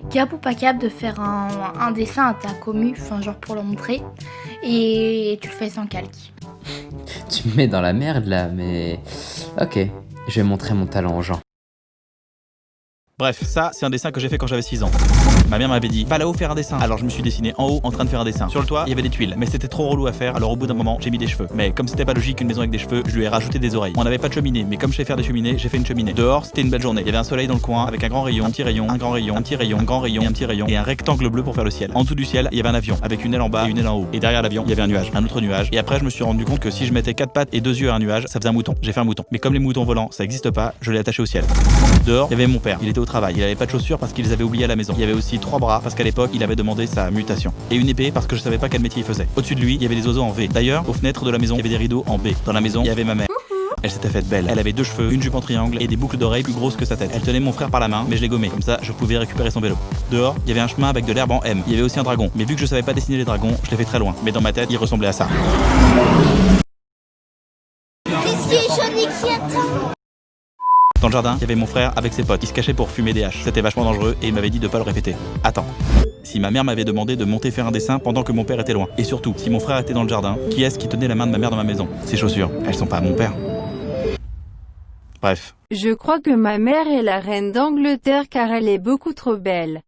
Cap ou pas cap de faire un dessin à ta commu, enfin genre pour le montrer, et tu le fais sans calque. Tu me mets dans la merde là, mais... Ok, je vais montrer mon talent aux gens. Bref, ça, c'est un dessin que j'ai fait quand j'avais 6 ans. Ma mère m'avait dit, va là-haut faire un dessin. Alors je me suis dessiné en haut en train de faire un dessin. Sur le toit, il y avait des tuiles, mais c'était trop relou à faire, alors au bout d'un moment, j'ai mis des cheveux. Mais comme c'était pas logique une maison avec des cheveux, je lui ai rajouté des oreilles. On n'avait pas de cheminée, mais comme je sais faire des cheminées, j'ai fait une cheminée. Dehors, c'était une belle journée. Il y avait un soleil dans le coin avec un grand rayon, un petit rayon, un grand rayon, un petit rayon, un grand rayon et un petit rayon et un rectangle bleu pour faire le ciel. En dessous du ciel, il y avait un avion avec une aile en bas et une aile en haut. Et derrière l'avion, il y avait un nuage, un autre nuage. Et après, je me suis rendu compte que si je mettais 4 pattes et 2 yeux à un nuage, ça faisait un mouton. J'ai fait un mouton. Mais comme les moutons volants, ça existe pas, je l'ai attaché au ciel. Dehors, il y avait mon père. Il était au travail. Il avait pas de chaussures parce qu'il les avait oubliées à la maison. Il y avait aussi 3 bras parce qu'à l'époque, il avait demandé sa mutation. Et une épée parce que je savais pas quel métier il faisait. Au-dessus de lui, il y avait des oiseaux en V. D'ailleurs, aux fenêtres de la maison, il y avait des rideaux en B. Dans la maison, il y avait ma mère. Elle s'était faite belle. Elle avait 2 cheveux, une jupe en triangle et des boucles d'oreilles plus grosses que sa tête. Elle tenait mon frère par la main, mais je l'ai gommé. Comme ça, je pouvais récupérer son vélo. Dehors, il y avait un chemin avec de l'herbe en M. Il y avait aussi un dragon. Mais vu que je savais pas dessiner les dragons, je l'ai fait très loin. Mais dans ma tête, il ressemblait à ça. Qu'est-ce qui est jaune et qui attend? Dans le jardin, il y avait mon frère avec ses potes. Ils se cachaient pour fumer des haches. C'était vachement dangereux et il m'avait dit de pas le répéter. Attends. Si ma mère m'avait demandé de monter faire un dessin pendant que mon père était loin. Et surtout, si mon frère était dans le jardin, qui est-ce qui tenait la main de ma mère dans ma maison? Ses chaussures, elles sont pas à mon père. Bref. Je crois que ma mère est la reine d'Angleterre car elle est beaucoup trop belle.